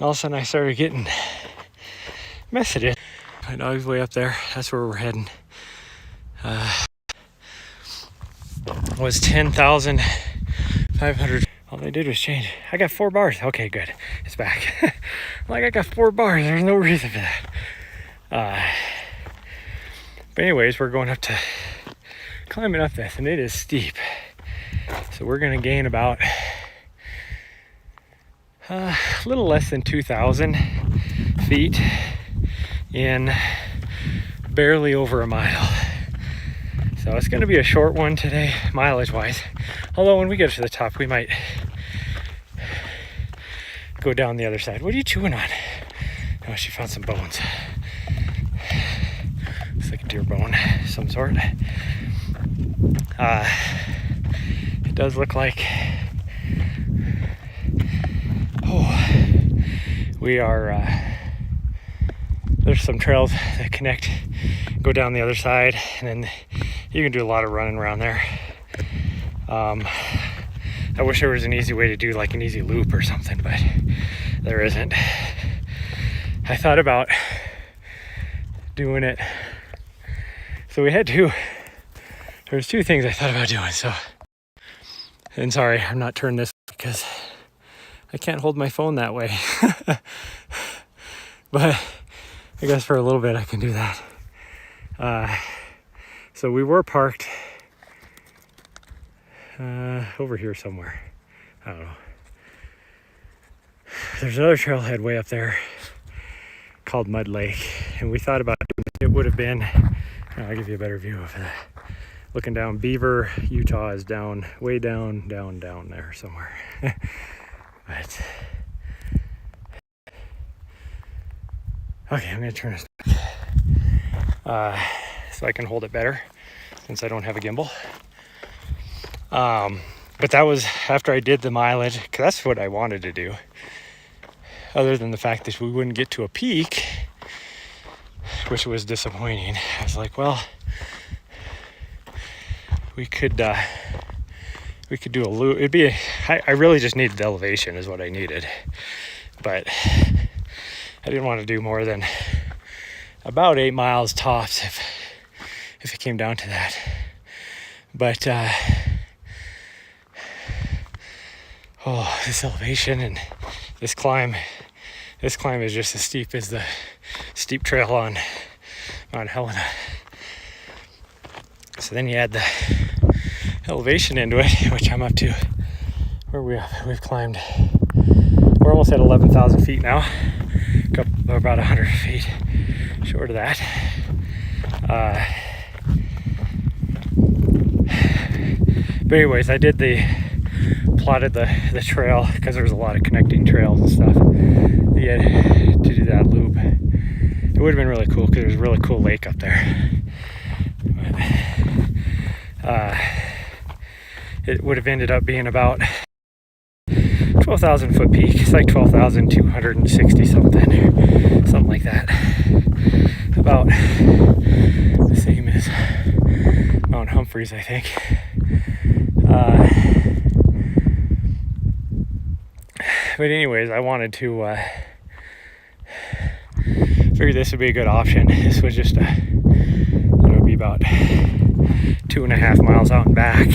all of a sudden I started getting messages. My dog's way up there. That's where we're heading. Was 10,500. All they did was change. I got 4 bars. Okay, good. It's back. Like, I got 4 bars. There's no reason for that. But anyways, we're going up to climbing up this, and it is steep. So we're gonna gain about a little less than 2,000 feet in barely over a mile. So it's gonna be a short one today, mileage wise. Although when we get to the top, we might go down the other side. What are you chewing on? Oh, she found some bones. Looks like a deer bone, some sort. It does look like, we are, there's some trails that connect, go down the other side, and then you can do a lot of running around there. I wish there was an easy way to do like an easy loop or something, but there isn't. I thought about doing it. So we had there's 2 things I thought about doing. So, and sorry, I'm not turning this because I can't hold my phone that way. But I guess for a little bit I can do that. So we were parked over here somewhere. I don't know. There's another trailhead way up there called Mud Lake, and we thought about it would have been, I'll give you a better view of that. Looking down, Beaver, Utah is down, way down there somewhere. But okay, I'm gonna turn this back so I can hold it better since I don't have a gimbal. But that was after I did the mileage, because that's what I wanted to do. Other than the fact that we wouldn't get to a peak, which was disappointing. I was like, well, we could do a loop. It'd be, I really just needed the elevation is what I needed. But I didn't want to do more than about 8 miles tops if it came down to that. But this elevation and this climb is just as steep as the steep trail on Mount Helena. So then you add the elevation into it, which I'm up to. Where are we up? We've climbed. We're almost at 11,000 feet now. About 100 feet short of that. But anyways, I plotted the trail because there was a lot of connecting trails and stuff. Yeah, to do that loop. It would have been really cool because there's a really cool lake up there. But, it would have ended up being about 12,000 foot peak. It's like 12,260 something like that. About the same as Mount Humphreys, I think. But anyways, I wanted to figure this would be a good option. This was just be about 2.5 miles out and back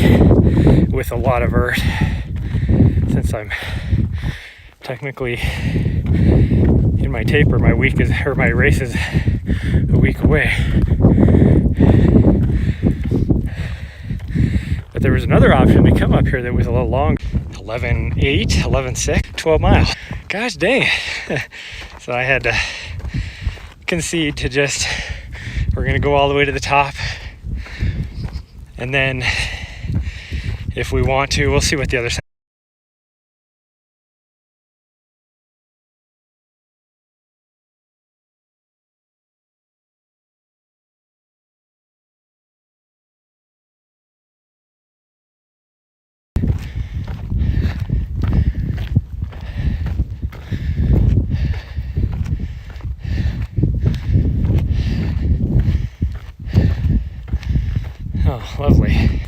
with a lot of earth, since I'm technically in my taper. My race is a week away. But there was another option to come up here that was a little long. 11.8, 11.6, 12 miles. Gosh dang it. So I had to concede to just, we're gonna go all the way to the top. And then if we want to, we'll see what the other side. Oh, lovely.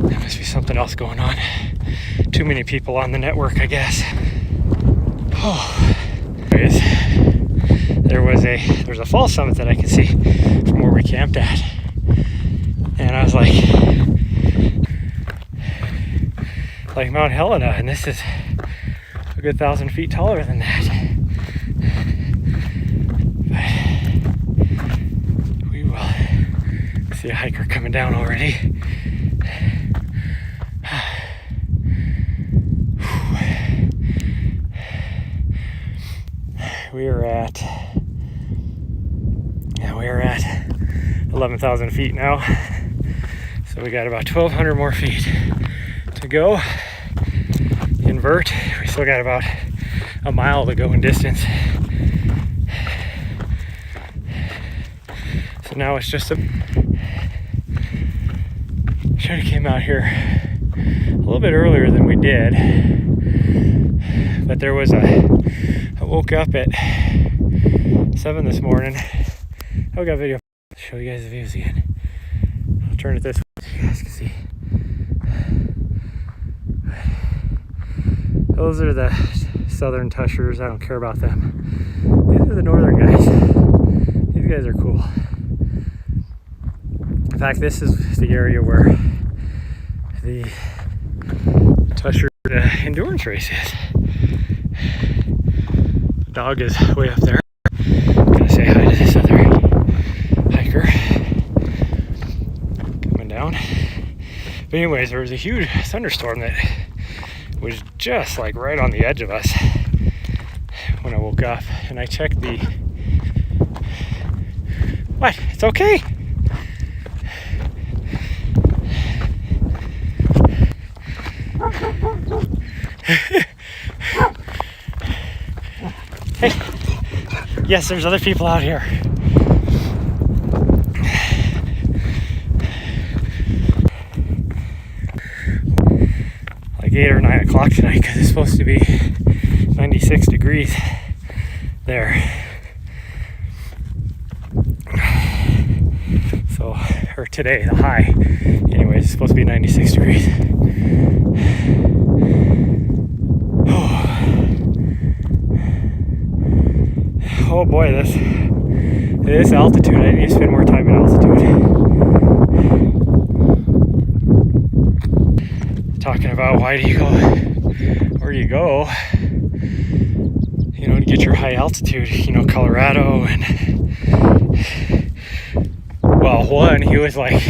There must be something else going on. Too many people on the network, I guess. Oh, there's a fall summit that I can see from where we camped at, and I was like Mount Helena, and this is a good 1,000 feet taller than that. But we will see a hiker coming down already. We are at 11,000 feet now, so we got about 1,200 more feet to go. Invert, we still got about a mile to go in distance, so now it's just should have came out here a little bit earlier than we did, but there was I woke up at 7 this morning. I got a video. Show you guys the views again. I'll turn it this way so you guys can see. Those are the southern Tushars. I don't care about them. These are the northern guys. These guys are cool. In fact, this is the area where the Tushar endurance race is. The dog is way up there. I'm gonna say hi to this other hiker coming down. But anyways, there was a huge thunderstorm that was just like right on the edge of us when I woke up, and I checked the what? It's okay. Hey, yes, there's other people out here. Like 8 or 9 o'clock tonight, because it's supposed to be 96 degrees there. So, or today, the high. Anyways, it's supposed to be 96 degrees. Oh boy, this altitude, I need to spend more time in altitude. Talking about where do you go, to get your high altitude, Colorado, and well, one, he was like,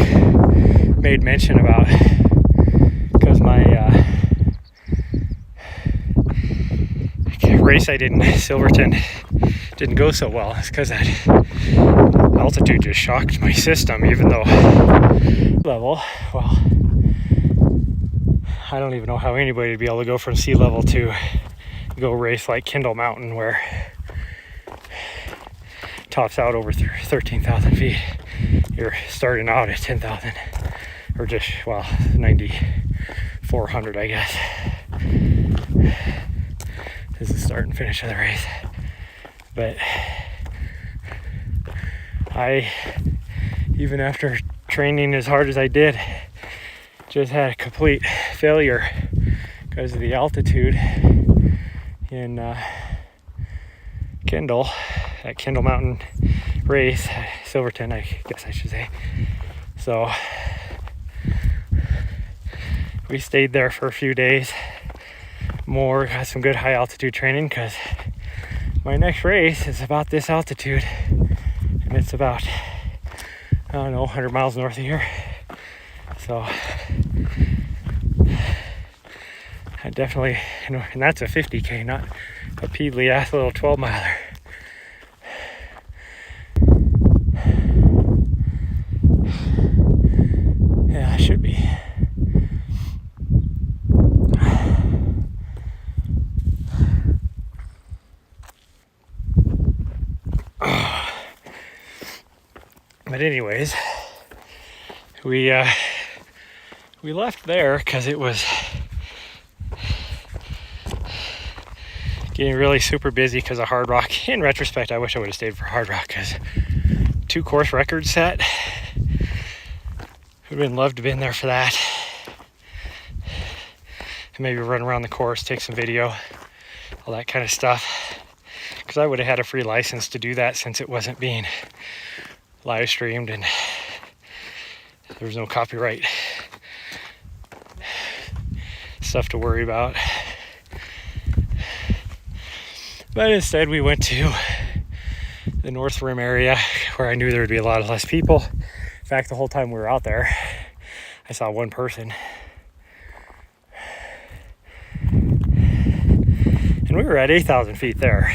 made mention about, because my race I did in Silverton didn't go so well. It's because that altitude just shocked my system, even though level, well, I don't even know how anybody would be able to go from sea level to go race like Kendall Mountain, where tops out over 13,000 feet. You're starting out at 10,000, or just, well, 9,400, I guess. This is the start and finish of the race. But I, even after training as hard as I did, just had a complete failure because of the altitude in Kendall, at Kendall Mountain race, Silverton, I guess I should say. So we stayed there for a few days more, got some good high altitude training, because my next race is about this altitude, and it's about, I don't know, 100 miles north of here. So I definitely, and that's a 50K, not a peedly ass little 12 miler. Yeah, it should be. But anyways, we left there because it was getting really super busy because of Hard Rock. In retrospect, I wish I would have stayed for Hard Rock, because 2 course records set. Would have been loved to have been there for that. And maybe run around the course, take some video. all that kind of stuff. Because I would have had a free license to do that since it wasn't being live streamed and there was no copyright stuff to worry about. But instead we went to the North Rim area where I knew there would be a lot less people. In fact, the whole time we were out there, I saw one person. And we were at 8,000 feet there.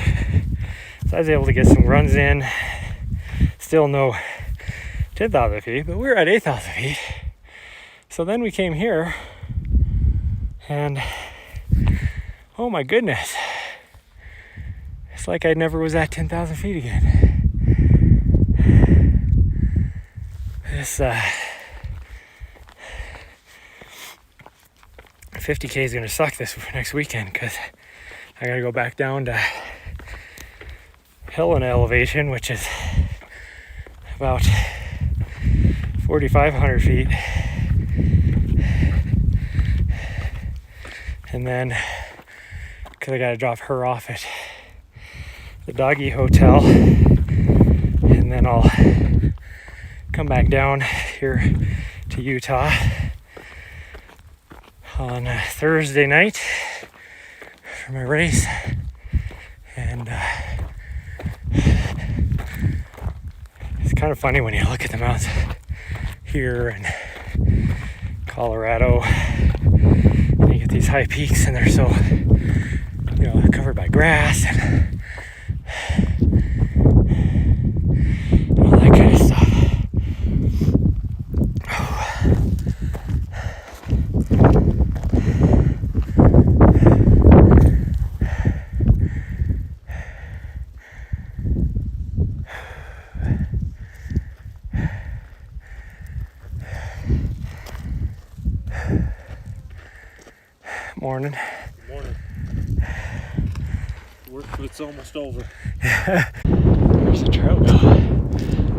So I was able to get some runs in. Still no 10,000 feet, but we were at 8,000 feet. So then we came here and oh my goodness. It's like I never was at 10,000 feet again. This 50K is going to suck this next weekend because I got to go back down to Helena elevation, which is about 4,500 feet. And then, because I got to drop her off at the doggy hotel, and then I'll come back down here to Utah on Thursday night for my race. And it's kind of funny when you look at the mountains here in Colorado and you get these high peaks and they're so, covered by grass and all that kind of stuff. Morning. Morning. It's almost over. Where's the trail go?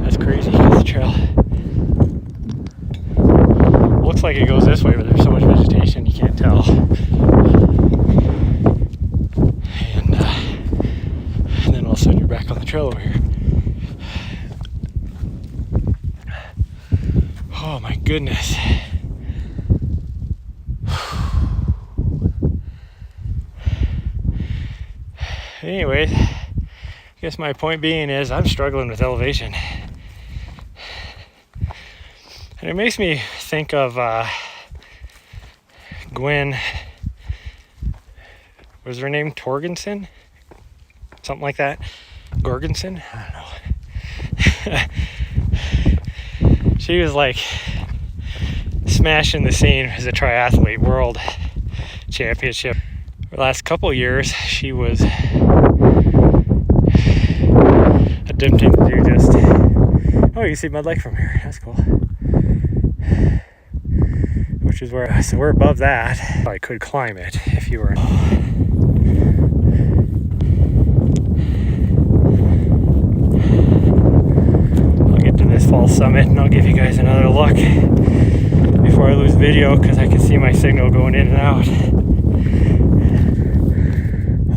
That's crazy because the trail looks like it goes this way, but there's so much vegetation you can't tell. And then all of a sudden you're back on the trail over here. Oh my goodness. Anyways, I guess my point being is I'm struggling with elevation. And it makes me think of Gwen, was her name Torgensen? Something like that? Gorgensen? I don't know. She was like smashing the scene as a triathlete world championship. The last couple years, she was attempting to do just, oh, you see Mud Lake from here, that's cool. Which is where, so we're above that. I could climb it if you were. I'll get to this false summit and I'll give you guys another look before I lose video because I can see my signal going in and out.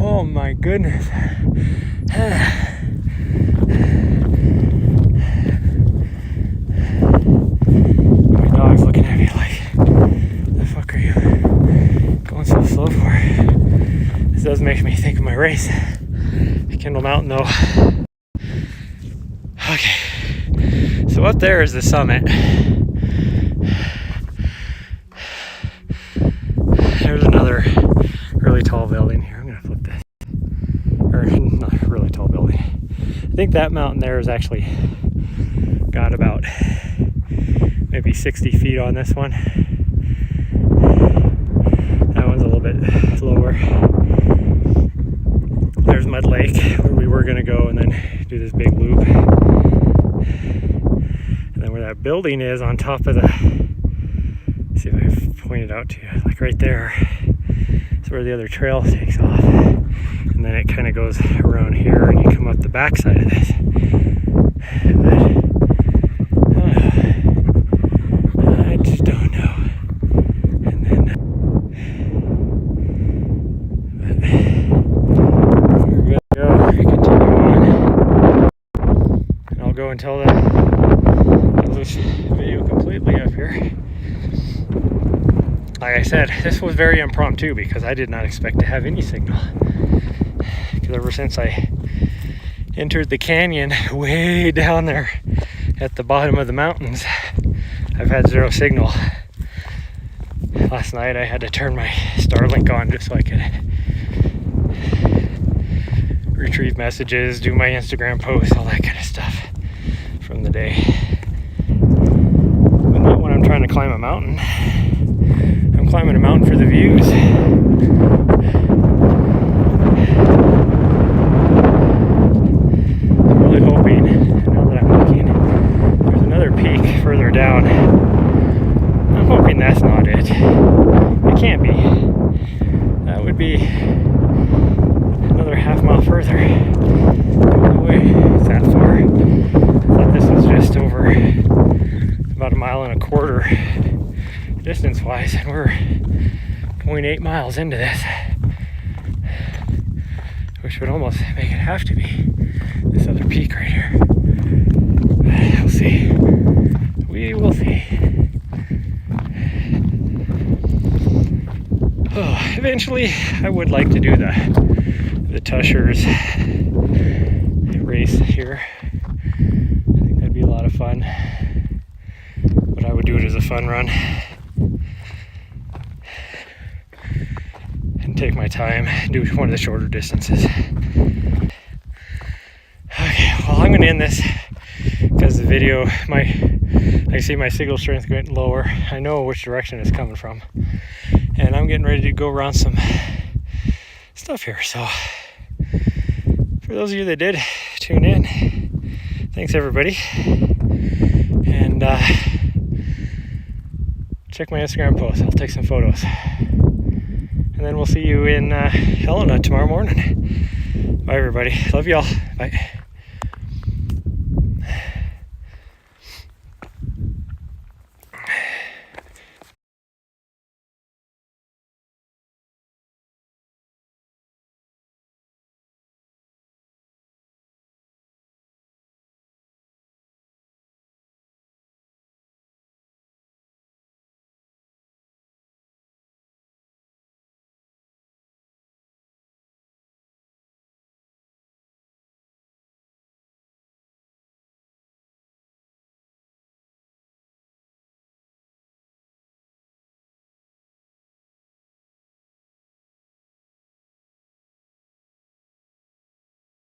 Oh my goodness. My dog's looking at me like, the fuck are you going so slow for? This does make me think of my race at Kendall Mountain though. Okay, so up there is the summit. There's another really tall building here. I'm gonna flip this. Or not a really tall building. I think that mountain there is actually got about maybe 60 feet on this one. That one's a little bit lower. There's Mud Lake where we were gonna go and then do this big loop. And then where that building is on top of the, see if I point it out to you, like right there. That's where the other trail takes off. And then it kind of goes around here and you come up the backside of this. I just don't know. And then until I'll lose video completely up here. Like I said, this was very impromptu because I did not expect to have any signal. Because ever since I entered the canyon way down there at the bottom of the mountains, I've had zero signal. Last night I had to turn my Starlink on just so I could retrieve messages, do my Instagram posts, all that kind of stuff from the day. But not when I'm trying to climb a mountain. I'm climbing a mountain for the views. I'm really hoping, now that I'm looking, there's another peak further down. I'm hoping that's not it. It can't be. That would be another half-mile further. No way it's that far. I thought this was just over about 1.25 miles distance-wise, and we're 0.8 miles into this, which would almost make it have to be this other peak right here. We'll see. We will see. Oh, eventually, I would like to do the Tushars race here. I think that'd be a lot of fun. But I would do it as a fun run. And take my time, do one of the shorter distances. Okay, well, I'm gonna end this because the video, I see my signal strength getting lower. I know which direction it's coming from. And I'm getting ready to go around some stuff here. So for those of you that did tune in, thanks everybody. And check my Instagram post. I'll take some photos. And then we'll see you in Helena tomorrow morning. Bye everybody. Love y'all. Bye.